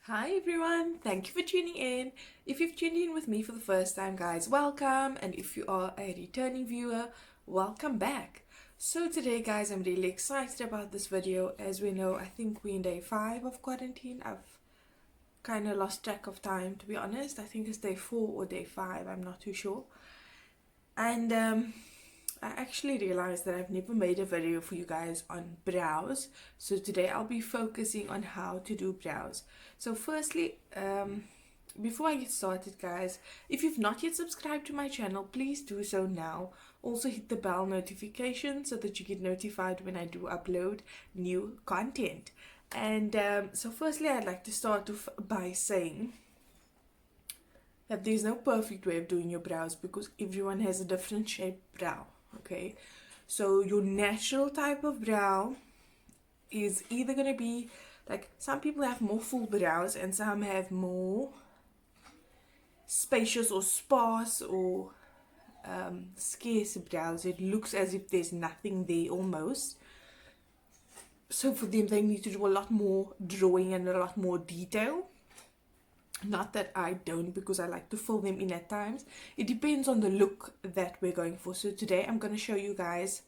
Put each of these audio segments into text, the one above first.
Hi everyone, thank you for tuning in. If you've tuned in with me for the first time, guys, welcome. And if you are a returning viewer, welcome back. So today, guys, I'm really excited about this video. As we know, I think we're in day 5 of quarantine. I've kind of lost track of time, to be honest. I think it's day 4 or day 5, I'm not too sure. And I actually realized that I've never made a video for you guys on brows. So today I'll be focusing on how to do brows. So firstly, before I get started, guys, if you've not yet subscribed to my channel, please do so now. Also hit the bell notification so that you get notified when I do upload new content. And so firstly, I'd like to start off by saying that there's no perfect way of doing your brows because everyone has a different shaped brow. Okay, so your natural type of brow is either going to be like, some people have more full brows and some have more spacious or sparse or scarce brows. It looks as if there's nothing there almost. So for them, they need to do a lot more drawing and a lot more detail. Not that I don't, because I like to fill them in at times. It depends on the look that we're going for. So today I'm going to show you guys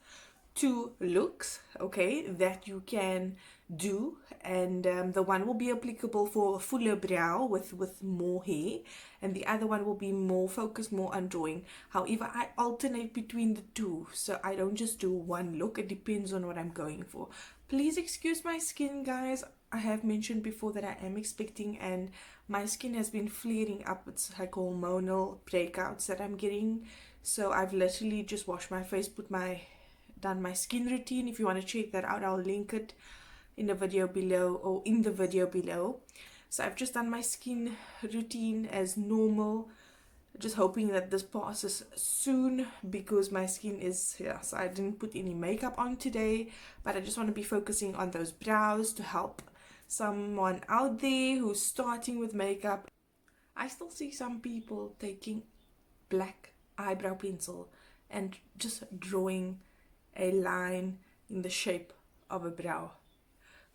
2 looks, okay, that you can do. And the one will be applicable for a fuller brow with more hair, and the other one will be more focused more on drawing. However, I alternate between the 2, so I don't just do one look. It depends on what I'm going for. Please excuse my skin, guys. I have mentioned before that I am expecting, and my skin has been flaring up. It's like hormonal breakouts that I'm getting. So I've literally just washed my face, done my skin routine. If you want to check that out, I'll link it in the video below or in the video below. So I've just done my skin routine as normal, just hoping that this passes soon because my skin is here. So I didn't put any makeup on today, but I just want to be focusing on those brows to help someone out there who's starting with makeup. I still see some people taking black eyebrow pencil and just drawing a line in the shape of a brow.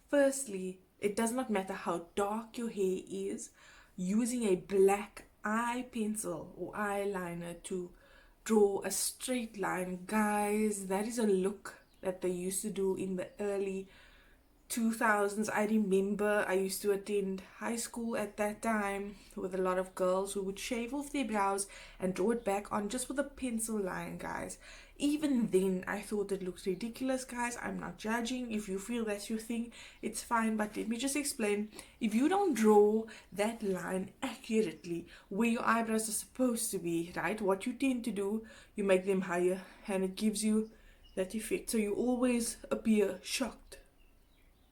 Firstly, it does not matter how dark your hair is, using a black eye pencil or eyeliner to draw a straight line, guys, that is a look that they used to do in the early 2000s. I remember I used to attend high school at that time with a lot of girls who would shave off their brows and draw it back on just with a pencil line, guys. Even then, I thought it looked ridiculous, guys. I'm not judging. If you feel that's your thing, it's fine. But let me just explain. If you don't draw that line accurately where your eyebrows are supposed to be, right, what you tend to do, you make them higher and it gives you that effect. So you always appear shocked.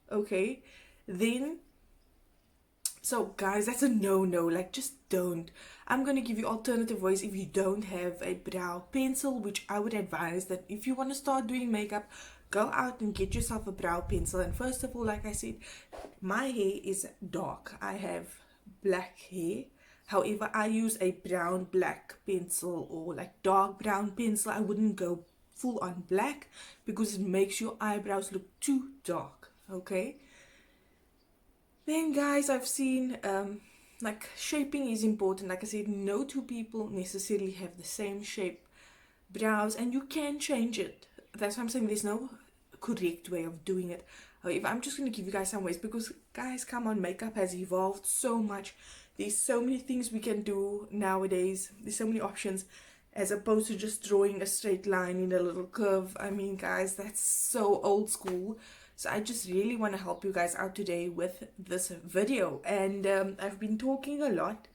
Okay, then, so guys, that's a no-no. Like, just don't. I'm gonna give you alternative ways if you don't have a brow pencil, which I would advise that if you want to start doing makeup, go out and get yourself a brow pencil. And first of all, like I said, my hair is dark. I have black hair. However, I use a brown black pencil or like dark brown pencil. I wouldn't go full on black because it makes your eyebrows look too dark. Okay, then guys, I've seen like shaping is important. Like I said, no 2 people necessarily have the same shape brows, and you can change it. That's why I'm saying there's no correct way of doing it. However, I'm just going to give you guys some ways because, guys, come on, makeup has evolved so much. There's so many things we can do nowadays. There's so many options as opposed to just drawing a straight line in a little curve. I mean, guys, that's so old school. So I just really want to help you guys out today with this video. And I've been talking a lot,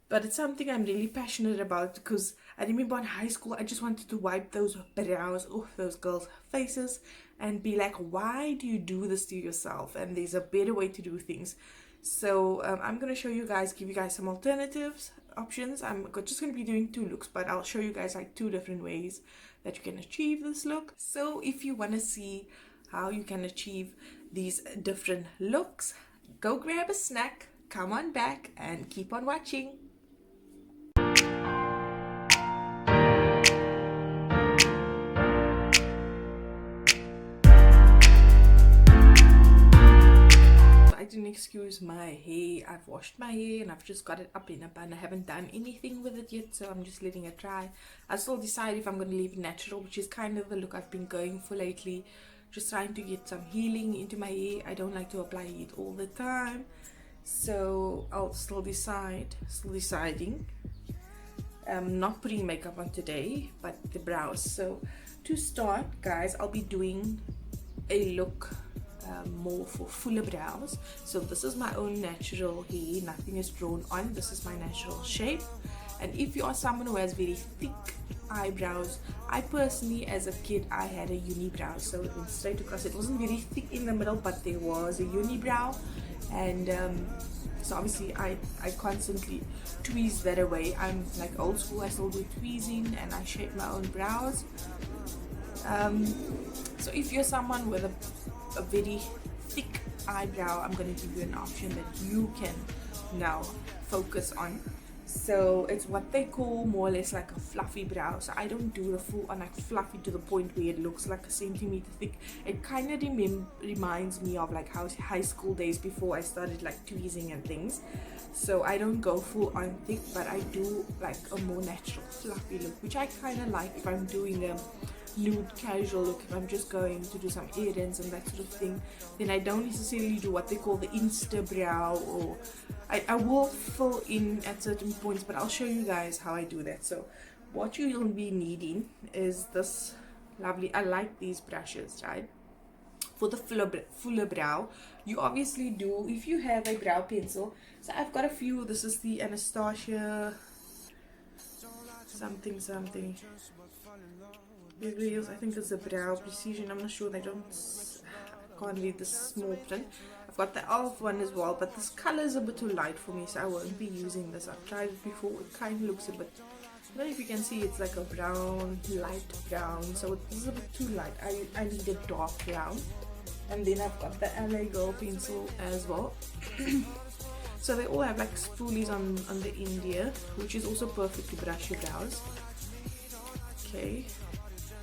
but it's something I'm really passionate about because I remember in high school, I just wanted to wipe those brows off those girls' faces and be like, why do you do this to yourself? And there's a better way to do things. So I'm going to show you guys, give you guys some alternatives, options. I'm just going to be doing 2 looks, but I'll show you guys like 2 different ways that you can achieve this look. So if you want to see how you can achieve these different looks, go grab a snack, come on back and keep on watching. excuse my hair. I've washed my hair and I've just got it up in a bun. I haven't done anything with it yet, so I'm just letting it dry. I'll still decide if I'm going to leave it natural, which is kind of the look I've been going for lately. Just trying to get some healing into my hair. I don't like to apply heat all the time, so I'll still deciding. Not putting makeup on today, but the brows. So to start, guys, I'll be doing a look more for fuller brows. So this is my own natural hair, nothing is drawn on. This is my natural shape. And if you are someone who has very thick eyebrows, I personally, as a kid, I had a unibrow, so it went straight across. It wasn't very thick in the middle, but there was a unibrow, and so obviously I constantly tweeze that away. I'm like old school, I still do tweezing and I shape my own brows. So if you're someone with a very thick eyebrow, I'm going to give you an option that you can now focus on. So it's what they call more or less like a fluffy brow. So I don't do the full on like fluffy to the point where it looks like a centimeter thick. It kind of reminds me of like how high school days before I started like tweezing and things. So I don't go full on thick, but I do like a more natural fluffy look, which I kind of like if I'm doing a nude casual look. If I'm just going to do some errands and that sort of thing, then I don't necessarily do what they call the Insta Brow, or I will fill in at certain points, but I'll show you guys how I do that. So what you'll be needing is this lovely, I like these brushes, right? For the fuller brow, you obviously do, if you have a brow pencil. So I've got a few. This is the Anastasia something Beverly, I think it's a Brow Precision. I'm not sure, I can't read the small print. I've got the e.l.f. one as well, but this color is a bit too light for me, so I won't be using this. I've tried it before. It kind of looks a bit, I don't know if you can see, it's like a brown, light brown, so this is a bit too light. I need a dark brown. And then I've got the LA Girl pencil as well. So they all have like spoolies on the end here, which is also perfect to brush your brows. Okay,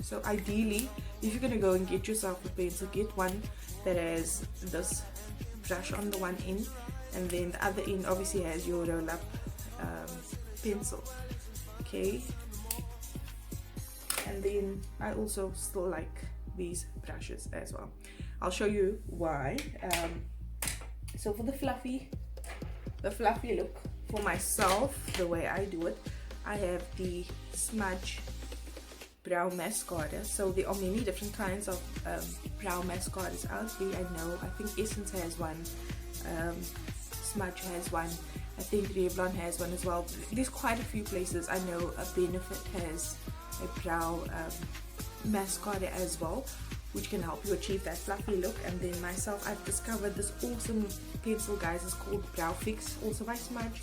so ideally, if you're gonna go and get yourself a pencil, get one that has this brush on the one end, and then the other end obviously has your roll-up pencil. Okay, and then I also still like these brushes as well. I'll show you why. So for the fluffy look for myself, the way I do it, I have the Smudge brow mascara. So there are many different kinds of brow mascaras out there. I know, I think Essence has one, Smudge has one, I think Revlon has one as well. There's quite a few places. I know Benefit has a brow mascara as well, which can help you achieve that fluffy look. And then myself, I've discovered this awesome pencil, guys. It's called Brow Fix, also by Smudge.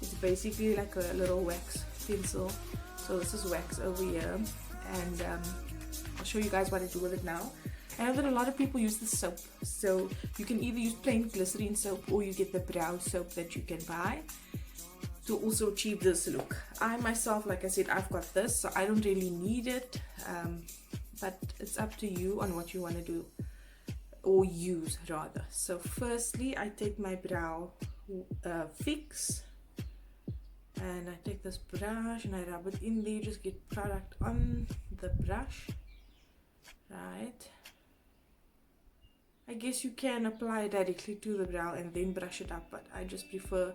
It's basically like a little wax pencil. So this is wax over here, and I'll show you guys what I do with it now. I know that a lot of people use the soap, so you can either use plain glycerin soap or you get the brow soap that you can buy to also achieve this look. I myself, like I said, I've got this, so I don't really need it, but it's up to you on what you want to do or use rather. So firstly, I take my brow fix, and I take this brush and I rub it in there. Just get product on the brush, right? I guess you can apply it directly to the brow and then brush it up, but I just prefer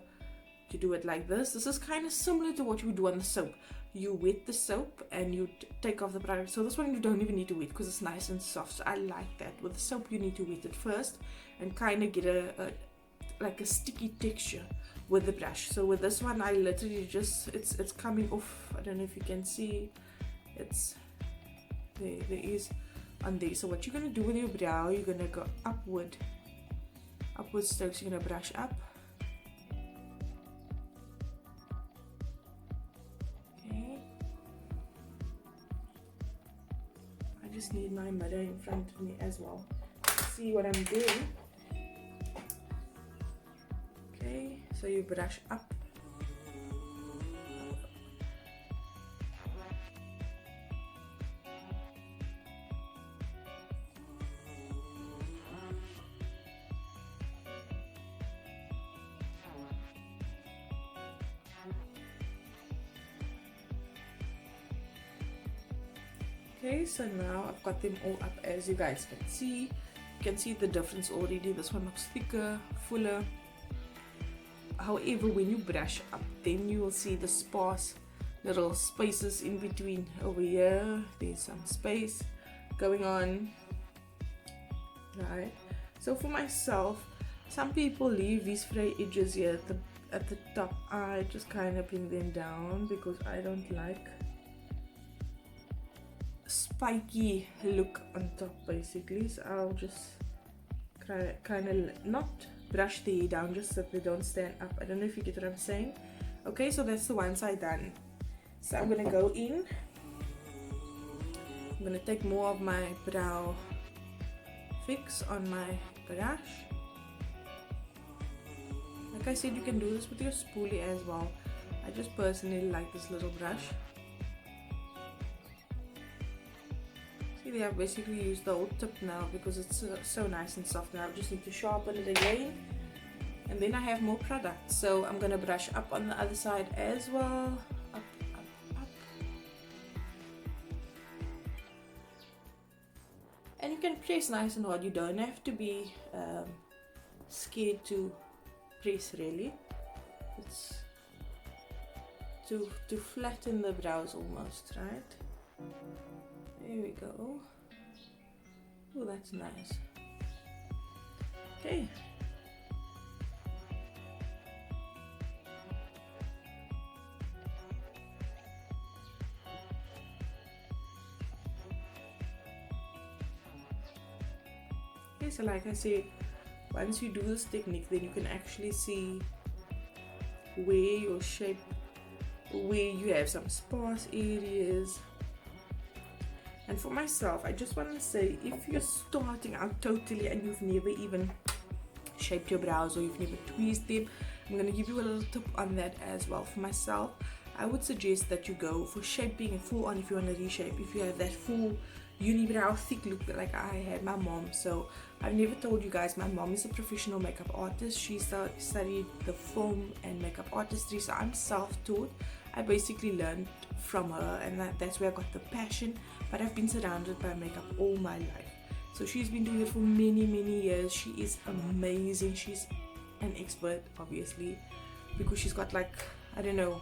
to do it like this. This is kind of similar to what you would do on the soap. You wet the soap and you take off the product. So this one you don't even need to wet because it's nice and soft. So I like that. With the soap you need to wet it first and kind of get like a sticky texture with the brush. So with this one I literally just, it's coming off. I don't know if you can see, it's there is on there. So what you're going to do with your brow, you're going to go upward strokes. You're going to brush up. Okay, I just need my mirror in front of me as well to see what I'm doing. Okay, so you brush up. Okay, so now I've got them all up, as you guys can see. You can see the difference already. This one looks thicker, fuller. However, when you brush up, then you will see the sparse little spaces in between. Over here, there's some space going on, right? So for myself, some people leave these fray edges here at the top. I just kind of bring them down because I don't like spiky look on top, basically. So I'll just kind of not brush the hair down, just so they don't stand up. I don't know if you get what I'm saying. Okay, so that's the one side done. So I'm gonna go in. I'm gonna take more of my brow fix on my brush. Like I said, you can do this with your spoolie as well. I just personally like this little brush. See, they have basically used the whole tip now because it's so nice and soft. Now I just need to sharpen it again, and then I have more product. So I'm gonna brush up on the other side as well. Up, up, up. And you can press nice and hard. You don't have to be scared to press, really. It's to flatten the brows almost, right? There we go. Oh, that's nice. Okay. Okay, so like I said, once you do this technique, then you can actually see where your shape, where you have some sparse areas. And for myself, I just want to say, if you're starting out totally and you've never even shaped your brows or you've never tweezed them, I'm going to give you a little tip on that as well. For myself, I would suggest that you go for shaping and full on if you want to reshape. If you have that full unibrow thick look like I had my mom. So I've never told you guys, my mom is a professional makeup artist. She studied the film and makeup artistry, so I'm self-taught. I basically learned from her, and that's where I got the passion. But I've been surrounded by makeup all my life. So she's been doing it for many years. She is amazing. She's an expert, obviously, because she's got, like, I don't know,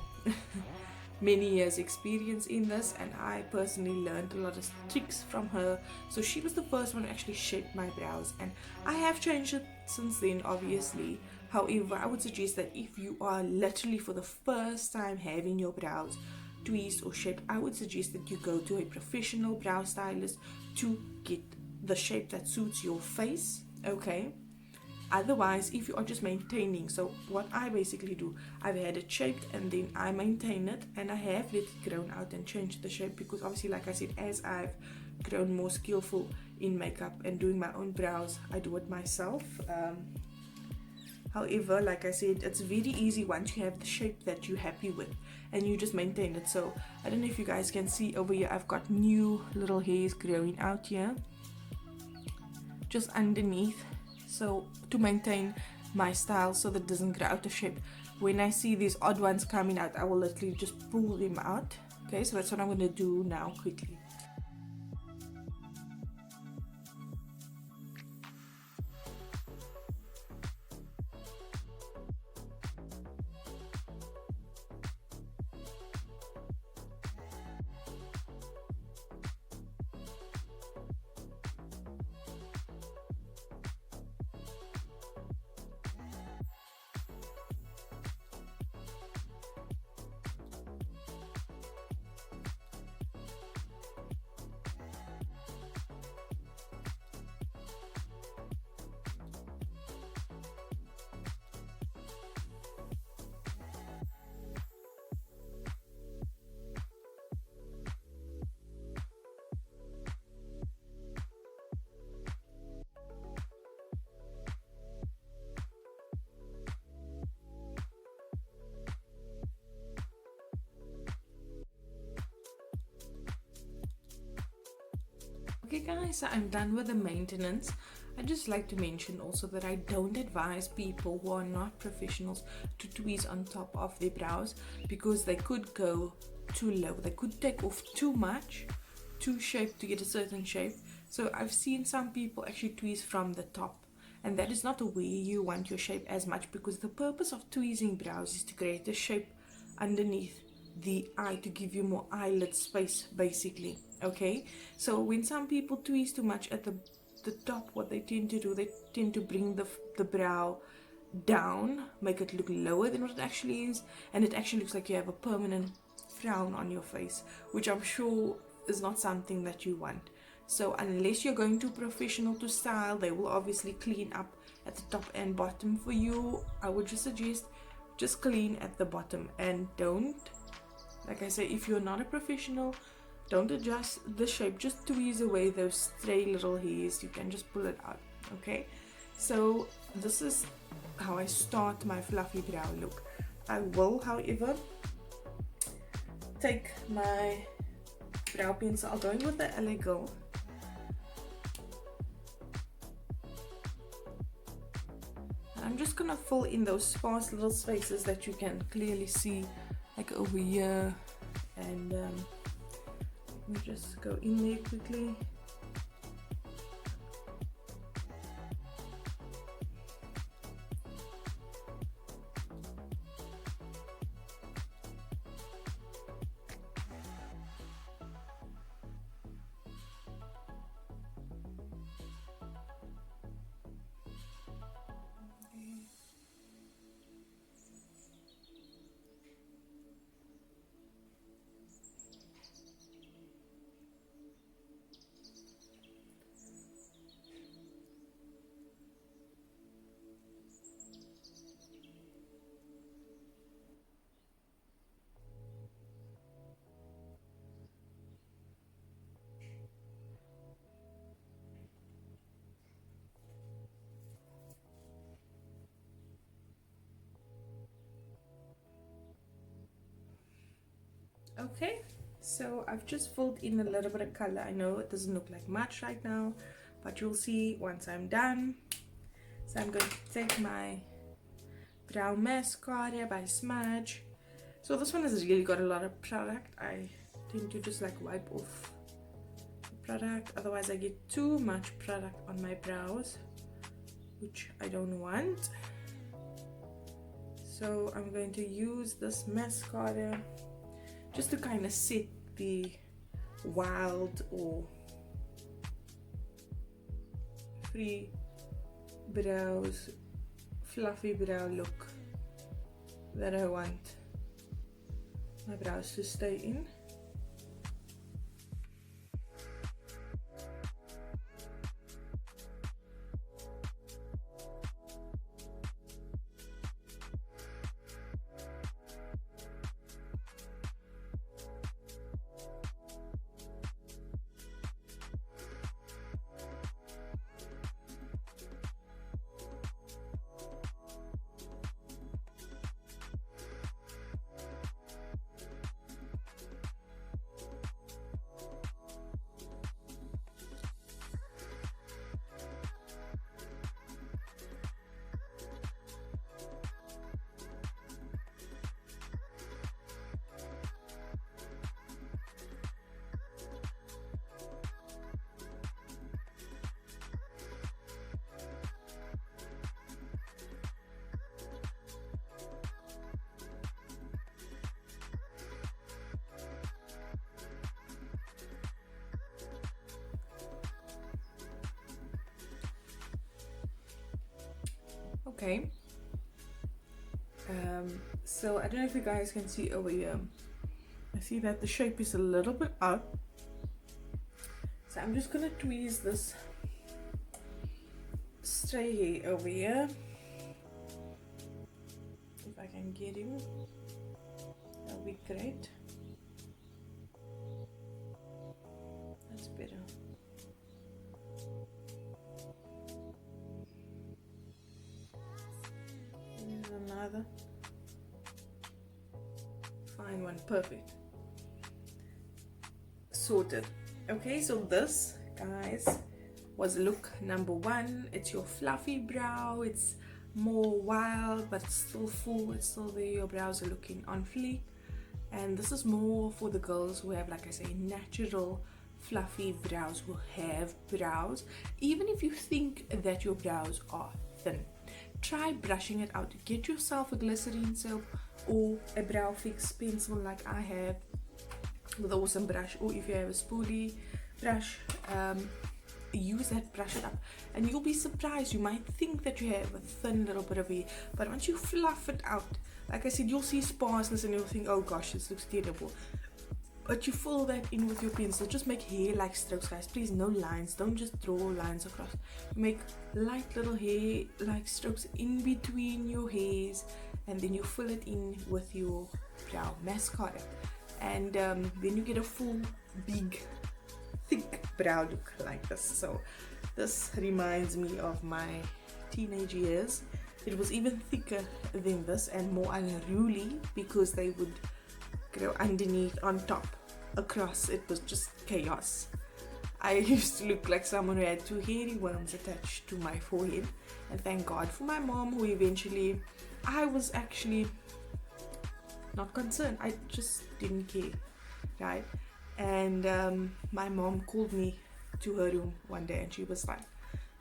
many years experience in this, and I personally learned a lot of tricks from her. So she was the first one to actually shape my brows, and I have changed it since then, obviously. However, I would suggest that if you are literally for the first time having your brows tweezed or shaped, I would suggest that you go to a professional brow stylist to get the shape that suits your face. Okay, otherwise, if you are just maintaining, so what I basically do, I've had it shaped and then I maintain it, and I have let it grow out and change the shape, because obviously, like I said, as I've grown more skillful in makeup and doing my own brows, I do it myself. However, like I said, it's very easy once you have the shape that you're happy with and you just maintain it. So I don't know if you guys can see over here, I've got new little hairs growing out here just underneath, so to maintain my style so that it doesn't grow out of shape. When I see these odd ones coming out, I will literally just pull them out. Okay, so that's what I'm going to do now quickly. Okay guys, so I'm done with the maintenance. I just like to mention also that I don't advise people who are not professionals to tweeze on top of their brows, because they could go too low, they could take off too much, two shape to get a certain shape. So I've seen some people actually tweeze from the top, and that is not the way you want your shape as much, because the purpose of tweezing brows is to create a shape underneath the eye to give you more eyelid space, basically. Okay, so when some people tweeze too much at the top, what they tend to do, they tend to bring the brow down, make it look lower than what it actually is, and it actually looks like you have a permanent frown on your face, which I'm sure is not something that you want. So unless you're going to a professional to style, they will obviously clean up at the top and bottom for you. I would just suggest just clean at the bottom, and don't, like I say, if you're not a professional, don't adjust the shape, just tweeze away those stray little hairs. You can just pull it out. Okay, so this is how I start my fluffy brow look. I will, however, take my brow pencil. I'll go in with the LA Girl. I'm just gonna fill in those sparse little spaces that you can clearly see, like over here, and let me just go in there quickly. Okay, so I've just filled in a little bit of color. I know it doesn't look like much right now, but you'll see once I'm done. So I'm going to take my brow mascara by Smudge. So this one has really got a lot of product. I tend to just like wipe off the product, otherwise I get too much product on my brows, which I don't want. So I'm going to use this mascara just to kind of set the wild or free brows, fluffy brow look that I want my brows to stay in. Okay, so I don't know if you guys can see over here. I see that the shape is a little bit up, so I'm just gonna tweeze this stray hair over here. If I can get him, that'll be great. That's better. Another fine one, perfect, sorted. Okay, so this, guys, was look number one. It's your fluffy brow. It's more wild, but it's still full. It's still there. Your brows are looking on fleek, and this is more for the girls who have, like I say, natural fluffy brows, who have brows, even if you think that your brows are thin, try brushing it out. Get yourself a glycerin soap or a brow fix pencil like I have, with an awesome brush, or if you have a spoolie brush, use that, brush it up, and you'll be surprised. You might think that you have a thin little bit of hair, but once you fluff it out, like I said, you'll see sparseness and you'll think, oh gosh, this looks terrible. But you fill that in with your pencil. Just make hair like strokes, guys. Please, no lines. Don't just draw lines across. Make light little hair like strokes in between your hairs, and then you fill it in with your brow mascara, and then you get a full, big, thick brow look like this. So this reminds me of my teenage years. It was even thicker than this and more unruly because they would grow underneath, on top, across. It was just chaos. I used to look like someone who had 2 hairy worms attached to my forehead, and thank God for my mom, who eventually, I was actually not concerned. I just didn't care, right? And my mom called me to her room one day and she was like,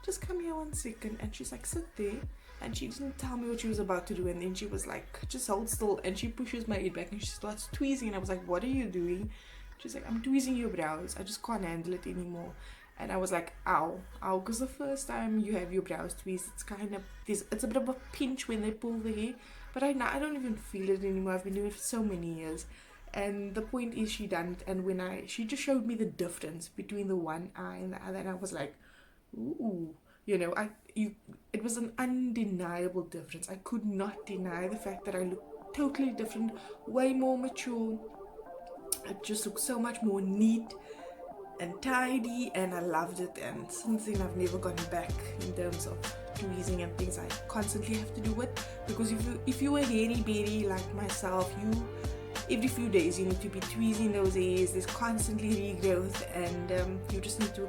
just come here 1 second, and she's like, sit there. And she didn't tell me what she was about to do, and then she was like, just hold still, and she pushes my head back and she starts tweezing, and I was like, what are you doing? She's like, I'm tweezing your brows, I just can't handle it anymore. And I was like, ow, ow, because the first time you have your brows tweezed, it's kind of, it's a bit of a pinch when they pull the hair, but I don't even feel it anymore. I've been doing it for so many years. And the point is, she done it, and when she just showed me the difference between the one eye and the other, and I was like, ooh, you know, it was an undeniable difference. I could not deny the fact that I looked totally different, way more mature. It just looked so much more neat and tidy, and I loved it. And since then, I've never gone back in terms of tweezing and things I constantly have to do it, because if you were hairy berry like myself, every few days you need to be tweezing those hairs. There's constantly regrowth, and you just need to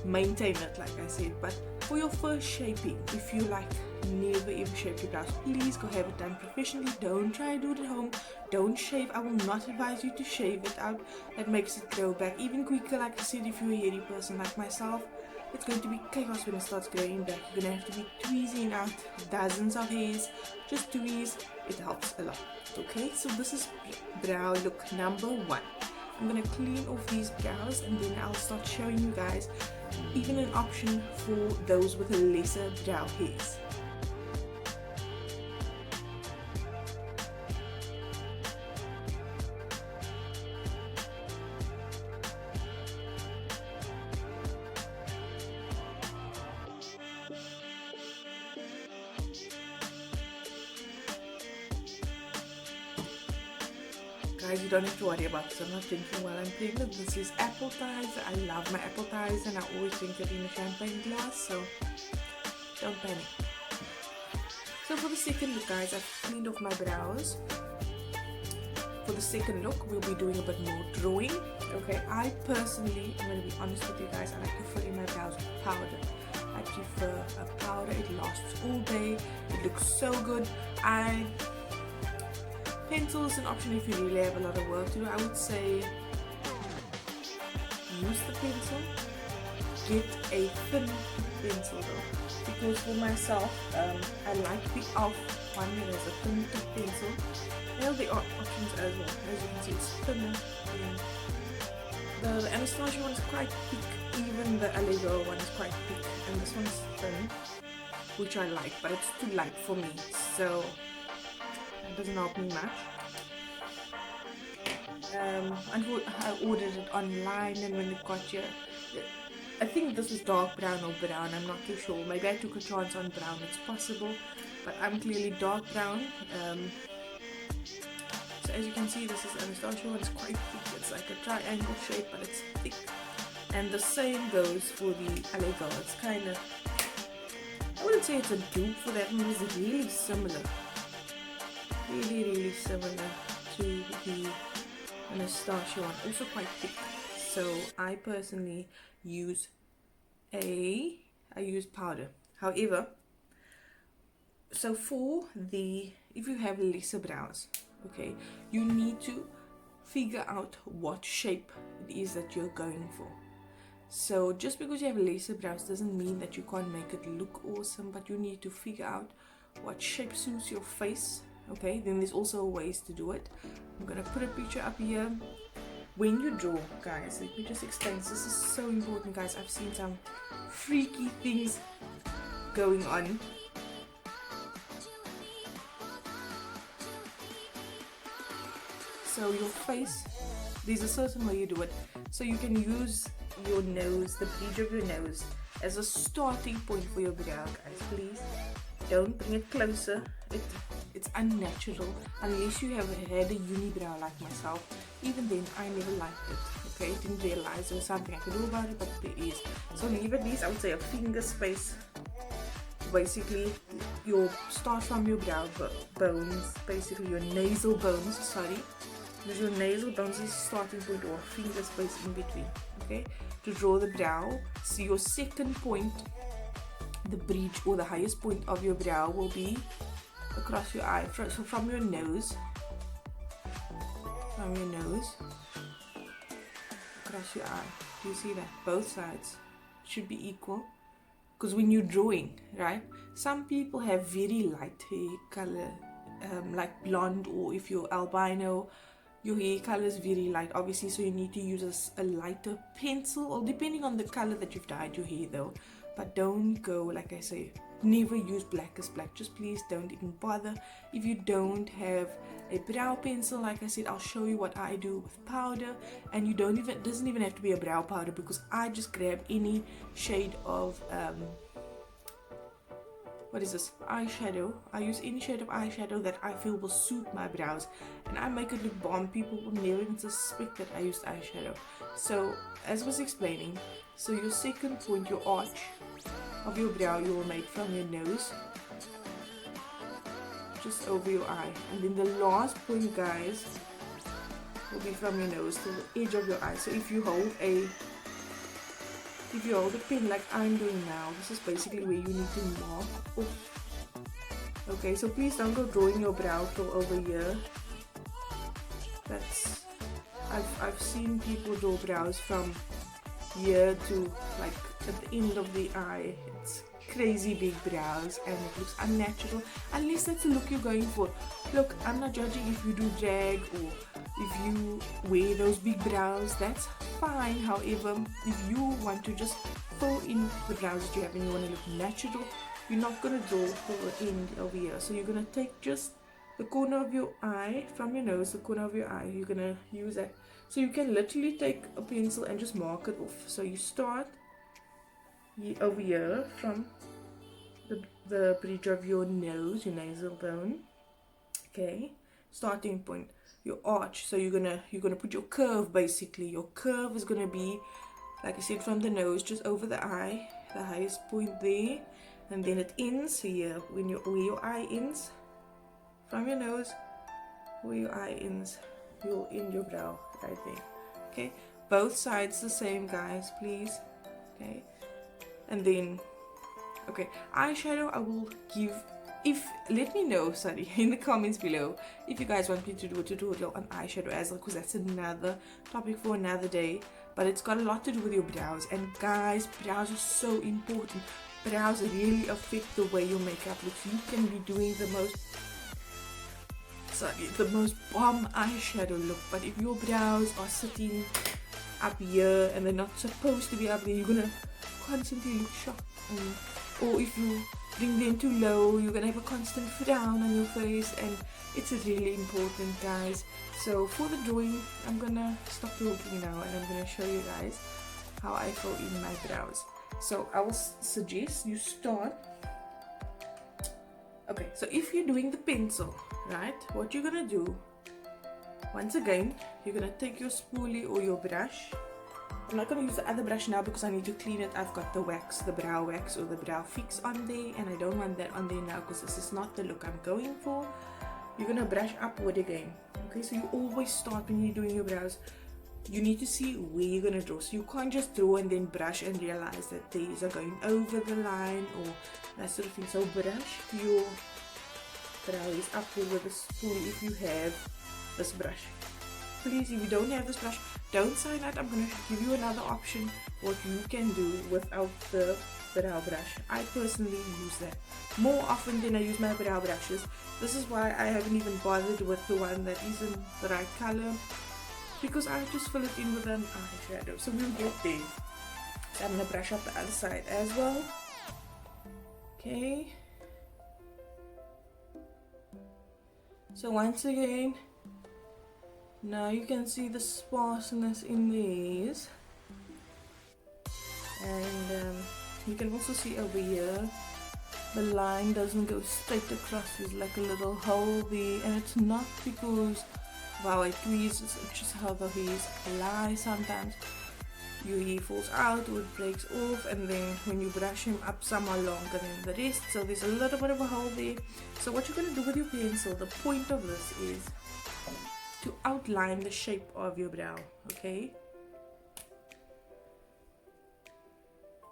maintain it, like I said. But for your first shaping, if you like never ever shape your brows, please go have it done professionally. Don't try to do it at home. Don't shave. I will not advise you to shave it out. That makes it grow back even quicker. Like I said, if you're a hairy person like myself, it's going to be chaos when it starts growing back. You're going to have to be tweezing out dozens of hairs. Just tweeze. It helps a lot. Okay, so this is brow look number 1. I'm going to clean off these brows, and then I'll start showing you guys even an option for those with lesser brow hairs. Guys, you don't have to worry about this. I'm not drinking while I'm pregnant. This is apple cider. I love my apple cider, and I always drink it in a champagne glass, so don't panic. So for the second look, guys, I've cleaned off my brows. For the second look, we'll be doing a bit more drawing. Okay, I personally, I'm going to be honest with you guys, I like to fill in my brows with powder. I prefer a powder. It lasts all day. It looks so good. Pencil is an option if you really have a lot of work to do. I would say use the pencil. Get a thin pencil though, because for myself, I like the e.l.f. one that has a thin tip pencil. Well, there are options as well. As you can see, it's thinner. The Anastasia one is quite thick. Even the Eyebrow one is quite thick, and this one's thin, which I like, but it's too light for me, so it doesn't help me much. I ordered it online, and when it got here, I think this was dark brown or brown, I'm not too sure. Maybe I took a chance on brown, it's possible, but I'm clearly dark brown. So as you can see, this is Anastasia one. It's quite thick. It's like a triangle shape, but it's thick. And the same goes for the Eyebrow. It's kind of, I wouldn't say it's a dupe for that one. It's really similar. Really similar to the Anastasia one. Also quite thick. So I personally use powder. However, so if you have lesser brows, okay, you need to figure out what shape it is that you're going for. So just because you have laser brows doesn't mean that you can't make it look awesome, but you need to figure out what shape suits your face. Okay, then there's also ways to do it. I'm gonna put a picture up here. When you draw, guys, let me just explain. This is so important, guys. I've seen some freaky things going on. So your face, there's a certain way you do it. So you can use your nose, the bridge of your nose, as a starting point for your brow, guys. Please don't bring it closer. It's unnatural unless you have had a unibrow like myself. Even then, I never liked it. Okay, didn't realize there was something I could do about it, but there is. So leave at least, I would say, a finger space. Basically, you start from your brow bones, basically your nasal bones. Sorry, because your nasal bones is starting point, or a finger space in between. Okay, to draw the brow. So your second point, the bridge or the highest point of your brow, will be across your eye. So from your nose, across your eye. Do you see that? Both sides should be equal, because when you're drawing, right, some people have very light hair color, like blonde, or if you're albino, your hair color is very light, obviously, so you need to use a lighter pencil, or depending on the color that you've dyed your hair though. But don't go, like I say, never use black as black. Just please don't even bother. If you don't have a brow pencil, like I said, I'll show you what I do with powder. And it doesn't even have to be a brow powder, because I just grab any shade of what is this, eyeshadow. I use any shade of eyeshadow that I feel will suit my brows, and I make it look bomb. People will never even suspect that I used eyeshadow. So as I was explaining, so your second point, your arch of your brow, you will make from your nose just over your eye, and then the last point, guys, will be from your nose to the edge of your eye. So if you hold a pen like I'm doing now, this is basically where you need to mark off. Okay, so please don't go drawing your brow till over here. That's, I've seen people draw brows from here to like at the end of the eye. It's crazy big brows and it looks unnatural, unless that's the look you're going for. Look, I'm not judging if you do drag or if you wear those big brows, that's fine. However, if you want to just fill in the brows that you have and you want to look natural, you're not going to draw for the end over here. So you're going to take just the corner of your eye from your nose, the corner of your eye, you're going to use that. So you can literally take a pencil and just mark it off. So you start over here from the bridge of your nose, your nasal bone. Okay, starting point, your arch. So you're gonna put your curve. Basically, your curve is gonna be, like I said, from the nose just over the eye, the highest point there, and then it ends here where your eye ends. From your nose, where your eye ends, you'll end your brow right there. Okay, both sides the same, guys, please. Okay, and then okay, eyeshadow I will give, let me know, sorry, in the comments below if you guys want me to do a tutorial on eyeshadow as well, because that's another topic for another day. But it's got a lot to do with your brows, and guys, brows are so important. Brows really affect the way your makeup looks. You can be doing the most bomb eyeshadow look, but if your brows are sitting up here and they're not supposed to be up there, you're gonna constantly look shocked. Or if you bring them too low, you're gonna have a constant frown on your face, and it's really important, guys. So for the drawing, I'm gonna stop talking now and I'm gonna show you guys how I fill in my brows. So I will suggest you start. Okay, so if you're doing the pencil, right, what you're gonna do, once again, you're gonna take your spoolie or your brush. I'm not going to use the other brush now because I need to clean it. I've got the wax, the brow wax or the brow fix on there, and I don't want that on there now because this is not the look I'm going for. You're going to brush upward again. Okay, so you always start when you're doing your brows. You need to see where you're going to draw. So you can't just draw and then brush and realize that these are going over the line or that sort of thing. So brush your brows upward with a spoon if you have this brush. Please, if you don't have this brush, don't sign out. I'm going to give you another option what you can do without the brow brush. I personally use that more often than I use my brow brushes. This is why I haven't even bothered with the one that isn't the right color, because I just fill it in with an eyeshadow. So we'll get there. So I'm going to brush up the other side as well. Okay. So once again, now you can see the sparseness in these. And you can also see over here, the line doesn't go straight across. There's like a little hole there, and it's not because of how it tweezes, it's just how the hairs lie. Sometimes your hair falls out or it breaks off, and then when you brush him up, some are longer than the rest, so there's a little bit of a hole there. So what you're going to do with your pencil, the point of this is to outline the shape of your brow. Okay,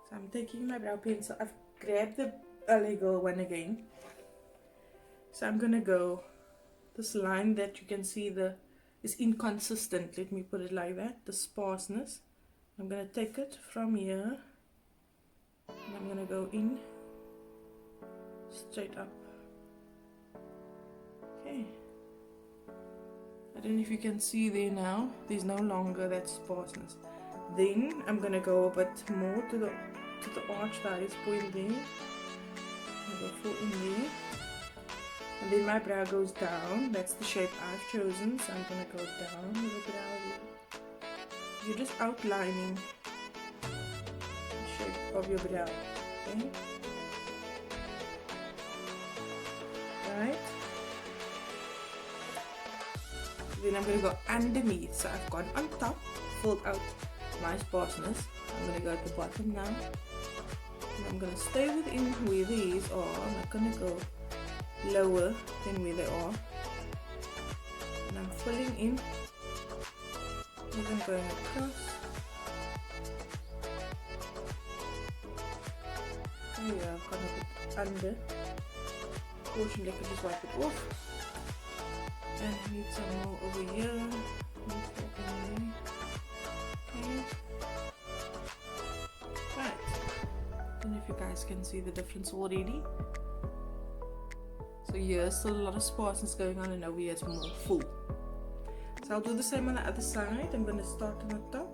so I'm taking my brow pencil. I've grabbed the Lego one again, so I'm gonna go this line that you can see is inconsistent, let me put it like that, the sparseness. I'm gonna take it from here and I'm gonna go in straight up. Okay, I don't know if you can see there now, there's no longer that sparseness. Then I'm gonna go a bit more to the arch that is point there. I'm gonna go full in there, and then my brow goes down. That's the shape I've chosen, so I'm gonna go down with the brow here. You're just outlining the shape of your brow, okay? Right? Then I'm gonna go underneath. So I've gone on top, filled out my sparseness. I'm gonna go at the bottom now. And I'm gonna stay within where these are. I'm not gonna go lower than where they are. And I'm filling in. And I'm going across. There you go, I've got a bit under. Fortunately, I can just wipe it off. And I need some more over here. Okay. Right. I don't know if you guys can see the difference already. So here's still a lot of sparseness going on, and over here it's more full. So I'll do the same on the other side. I'm going to start on the top.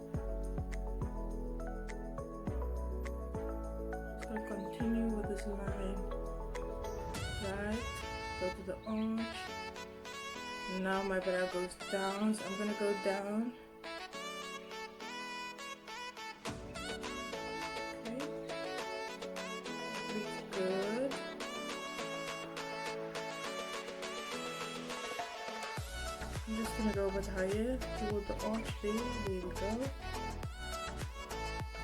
So I'll continue with this line. Right. Go to the arch. Now my brow goes down, so I'm going to go down. Okay. Looks good. I'm just going to go a bit higher toward the arch there. There we go.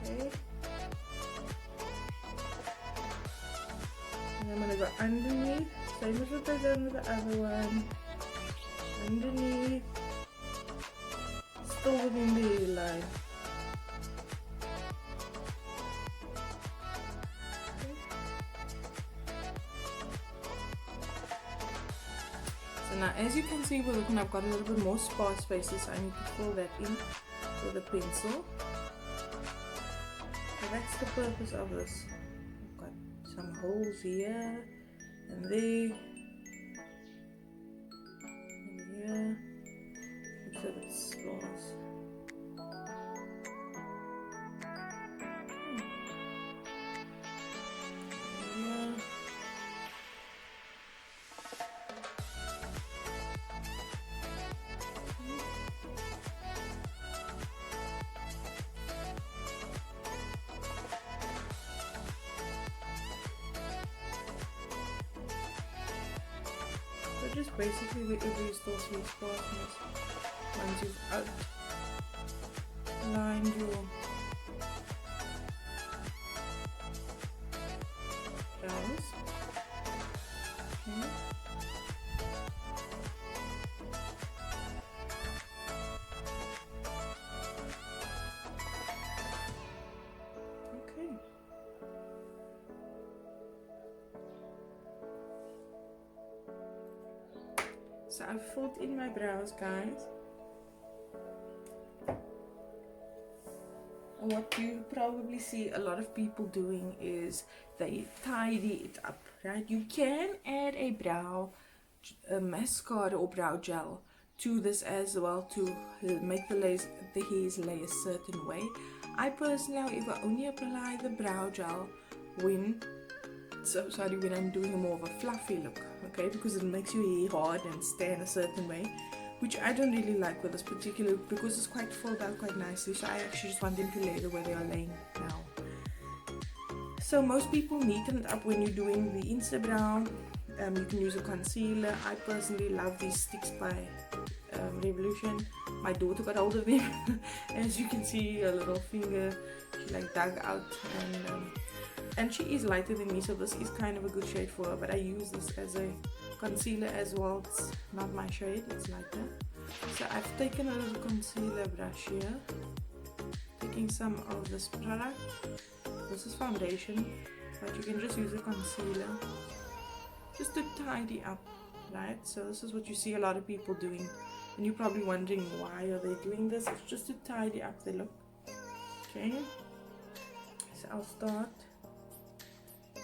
Okay. And I'm going to go underneath. Same as what I done with the other one. Underneath. Still within the hairline. So now, as you can see, I've got a little bit more sparse spaces, so I need to fill that in with a pencil. So that's the purpose of this. I've got some holes here and there and here. Looks a bit sparse. So just basically wherever you still see sparseness, once you've outlined your brows. Okay. Okay. So I've filled in my brows, guys. And what you probably see a lot of people doing is they tidy it up, right? You can add a mascara or brow gel to this as well to make the hairs lay a certain way. I personally, however, only apply the brow gel when I'm doing a more of a fluffy look, okay, because it makes your hair hard and stand a certain way, which I don't really like with this particular, because it's quite filled out quite nicely. So I actually just want them to lay the way they are laying now. So most people neaten it up when you're doing the Insta Brow. You can use a concealer. I personally love these sticks by Revolution. My daughter got hold of them. As you can see, her little finger, she like dug out, and she is lighter than me, so this is kind of a good shade for her. But I use this as a concealer as well. It's not my shade, it's lighter. So I've taken a little concealer brush here, taking some of this product. This is foundation, but you can just use a concealer just to tidy up, right? So this is what you see a lot of people doing, and you're probably wondering why are they doing this. It's just to tidy up the look. Okay, so I'll start.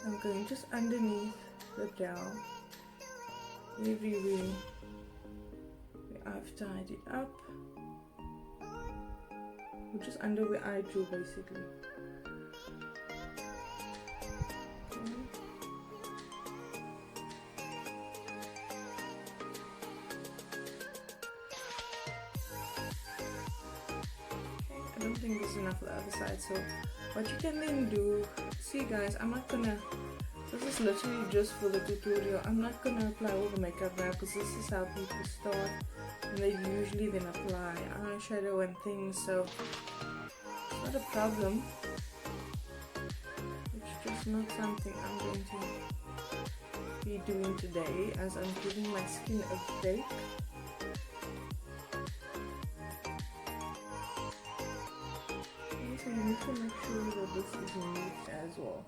I'm going just underneath the brow, everywhere where I've tidied up, or just under where I drew basically. I don't think there's enough for the other side, so what you can then do, see guys, I'm not gonna, this is literally just for the tutorial, I'm not gonna apply all the makeup now, because this is how people start, and they usually then apply eyeshadow and things, so it's not a problem. It's just not something I'm going to be doing today, as I'm giving my skin a break. So you need to make sure that this is neat as well,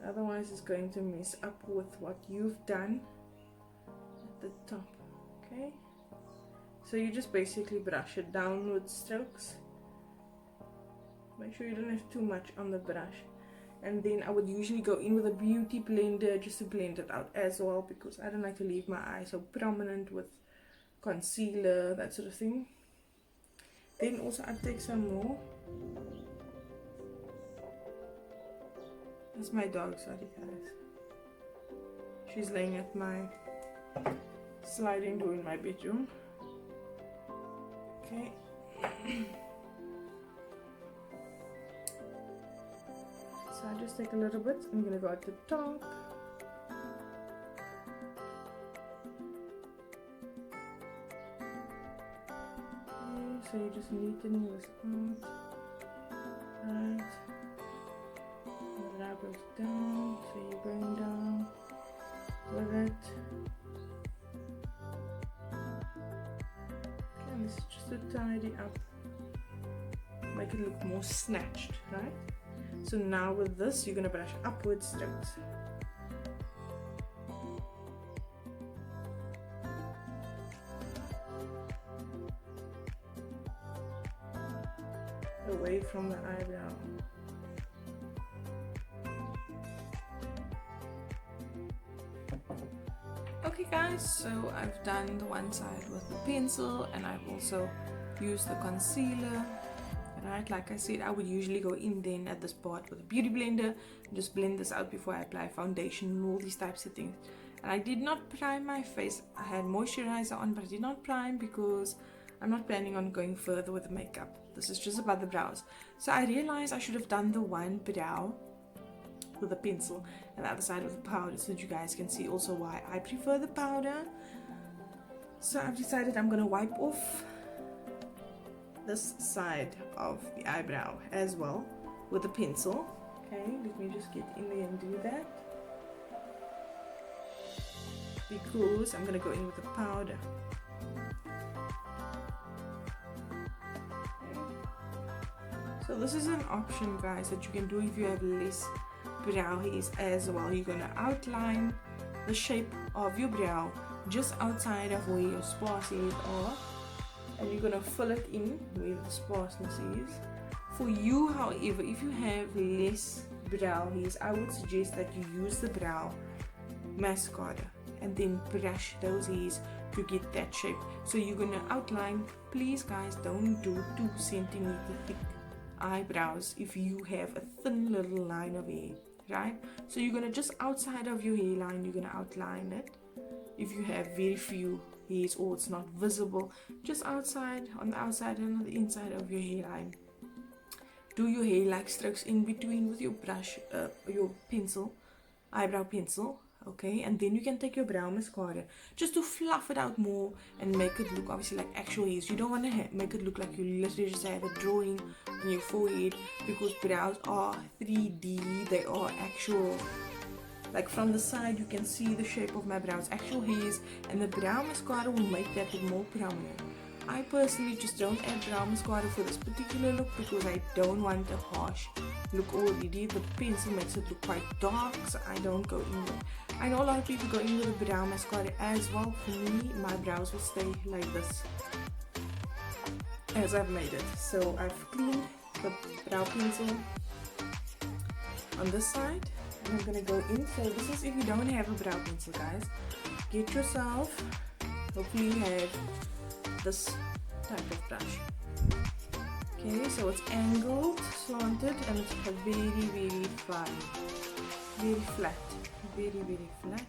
otherwise it's going to mess up with what you've done at the top. Okay, so you just basically brush it downward strokes. Make sure you don't have too much on the brush, and then I would usually go in with a beauty blender just to blend it out as well, because I don't like to leave my eye so prominent with concealer, that sort of thing. Then also I take some more. That's my dog, sorry guys. She's laying at my sliding door in my bedroom. Okay. So I just take a little bit. I'm gonna go at the top. Okay, so you're just neatening this out. Right. The brow goes down, so you're going down with it. Okay, and this is just to tidy up, make it look more snatched, right? So now with this, you're gonna brush upward strokes. Away from the eyebrow. Okay guys, so I've done the one side with the pencil, and I've also used the concealer. Right, like I said, I would usually go in then at this part with a beauty blender and just blend this out before I apply foundation and all these types of things. And I did not prime my face. I had moisturizer on, but I did not prime because I'm not planning on going further with the makeup. This is just about the brows. So I realized I should have done the one brow with a pencil and the other side with the powder, so that you guys can see also why I prefer the powder. So I've decided I'm gonna wipe off this side of the eyebrow as well with a pencil. Okay, let me just get in there and do that, because I'm gonna go in with the powder. So this is an option guys that you can do if you have less brow hairs as well. You're gonna outline the shape of your brow just outside of where your sparse hairs are, and you're gonna fill it in where the sparseness is. For you, however, if you have less brow hairs, I would suggest that you use the brow mascara and then brush those hairs to get that shape. So you're gonna outline. Please guys, don't do 2 centimeter thick eyebrows if you have a thin little line of hair, right? So you're gonna just outside of your hairline, you're gonna outline it. If you have very few hairs or it's not visible, just outside, on the outside and on the inside of your hairline. Do your hair-like strokes in between with your brush, your pencil, eyebrow pencil, okay? And then you can take your brow mascara just to fluff it out more and make it look obviously like actual hairs. You don't want to make it look like you literally just have a drawing on your forehead, because brows are 3D, they are actual. Like from the side you can see the shape of my brows, actual hairs, and the brow mascara will make that look more prominent. I personally just don't add brow mascara for this particular look because I don't want a harsh look already. The pencil makes it look quite dark, so I don't go in with it. I know a lot of people go in with a brow mascara as well. For me, my brows will stay like this as I've made it. So I've cleaned the brow pencil on this side and I'm gonna go in. So this is if you don't have a brow pencil, guys. Get yourself, hopefully you have this type of brush. Okay, so it's angled, slanted, and it's very fine, very flat, very flat.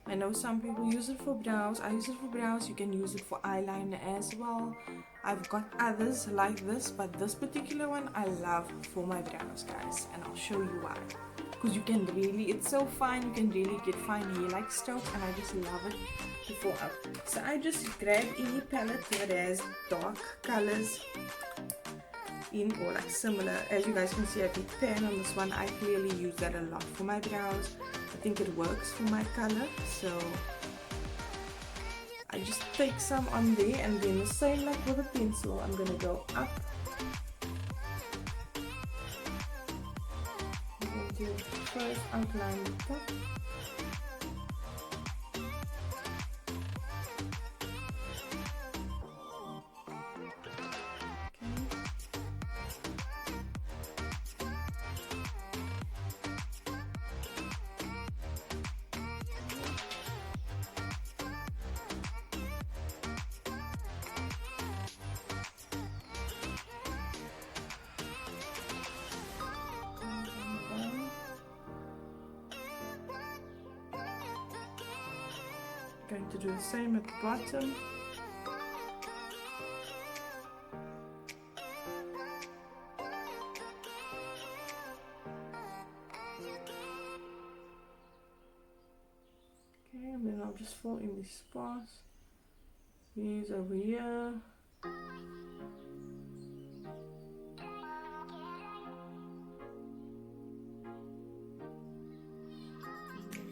I know some people use it for brows. I use it for brows. You can use it for eyeliner as well. I've got others like this, but this particular one I love for my brows, guys, and I'll show you why. Because you can really, it's so fine, you can really get fine hair-like strokes, and I just love it before up. So I just grab any palette that has dark colors in, or like similar. As you guys can see, I have a pen on this one. I clearly use that a lot for my brows. I think it works for my color, so I just take some on there, and then the same like with a pencil, I'm gonna go up. I'm going to first outline the top. Going to do the same at the bottom. Okay, and then I'll just fill in these spots. These over here.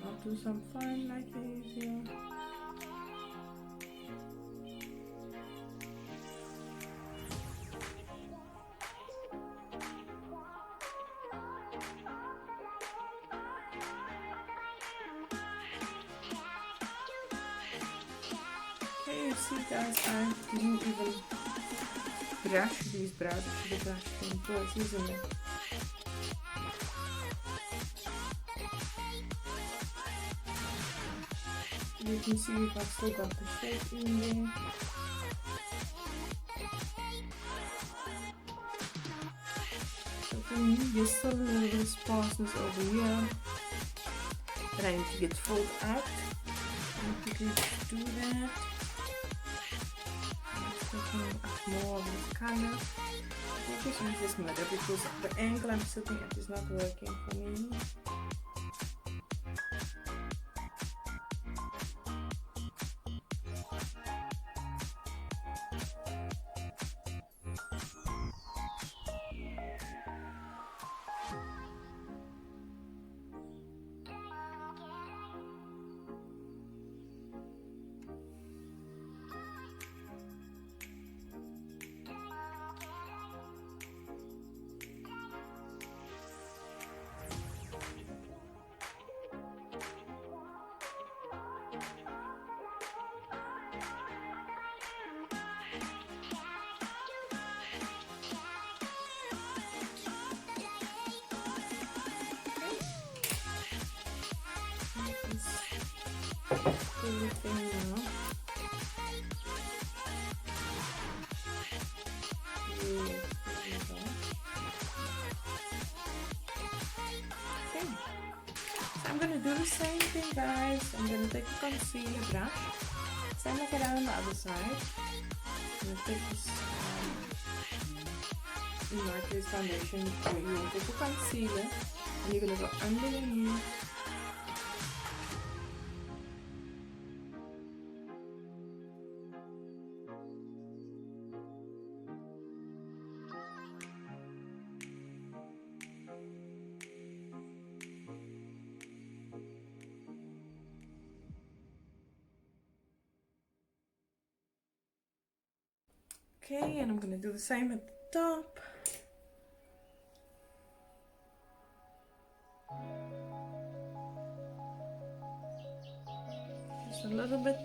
I'll do some fine like these here. You see guys, I didn't even brush these brows. I should have brushed them first, isn't it? You can see if I've still got the shape in there. So for me, there's still a little bit of sparseness over here that I need to get filled out. I'm quickly do that. More of this color. I just use this mirror because the angle I'm sitting at is not working for me. everything now. Yeah, there we go. Okay. So I'm gonna do the same thing, guys. I'm gonna take a concealer brush. Same like I done on the other side. I'm gonna take this Inquires foundation where you will take a concealer and you're gonna go underneath. Okay, and I'm gonna do the same at the top. Just a little bit.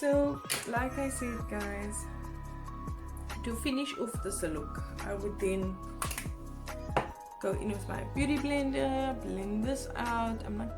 So, like I said, guys, to finish off this look, I would then go in with my beauty blender, blend this out. I'm not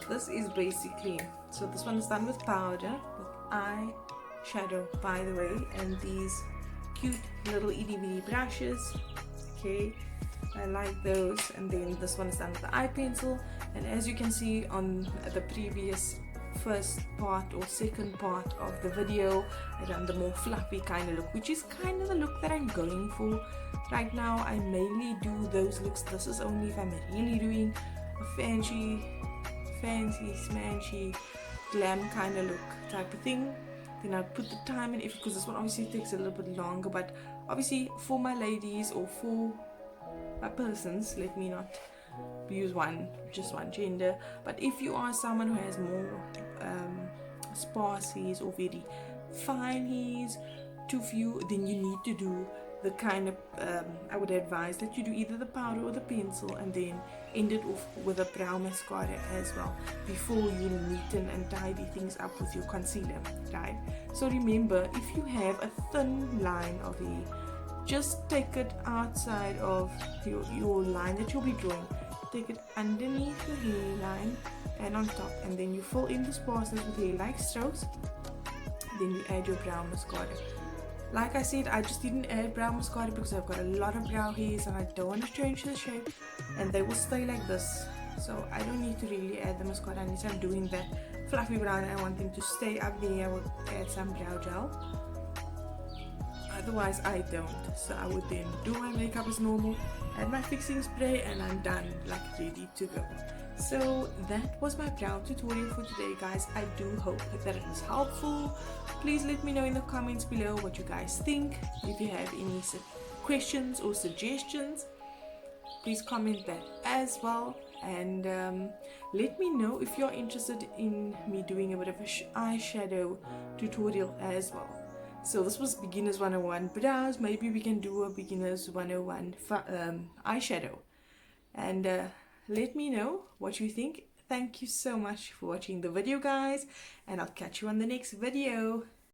this is basically, so this one is done with powder, with eyeshadow, by the way, and these cute little itty bitty brushes. Okay, I like those. And then this one is done with the eye pencil, and as you can see on the previous first part or second part of the video, I done the more fluffy kind of look, which is kind of the look that I'm going for right now. I mainly do those looks. This is only if I'm really doing a fancy smanchy glam kind of look type of thing, then I'll put the time and effort, because this one obviously takes a little bit longer. But obviously for my ladies or for my persons, let me not use just one gender, but if you are someone who has more sparse hairs or very fine hairs, too few, then you need to do the kind of I would advise that you do either the powder or the pencil, and then end it off with a brow mascara as well before you neaten and tidy things up with your concealer, right? So remember, if you have a thin line of hair, just take it outside of your line that you'll be drawing, take it underneath the hairline and on top, and then you fill in the sparseness with hair like strokes. Then you add your brow mascara. Like I said, I just didn't add brow mascara because I've got a lot of brow hairs and I don't want to change the shape, and they will stay like this. So I don't need to really add the mascara unless I'm doing that fluffy brown and I want them to stay up there. I would add some brow gel. Otherwise I don't. So I would then do my makeup as normal, add my fixing spray, and I'm done, like ready to go. So that was my brow tutorial for today, guys. I do hope that it was helpful. Please let me know in the comments below what you guys think. If you have any questions or suggestions, please comment that as well. And let me know if you're interested in me doing a bit of a eyeshadow tutorial as well. So this was beginners 101 brows. Maybe we can do a beginners 101 eyeshadow. And let me know what you think. Thank you so much for watching the video, guys, and I'll catch you on the next video.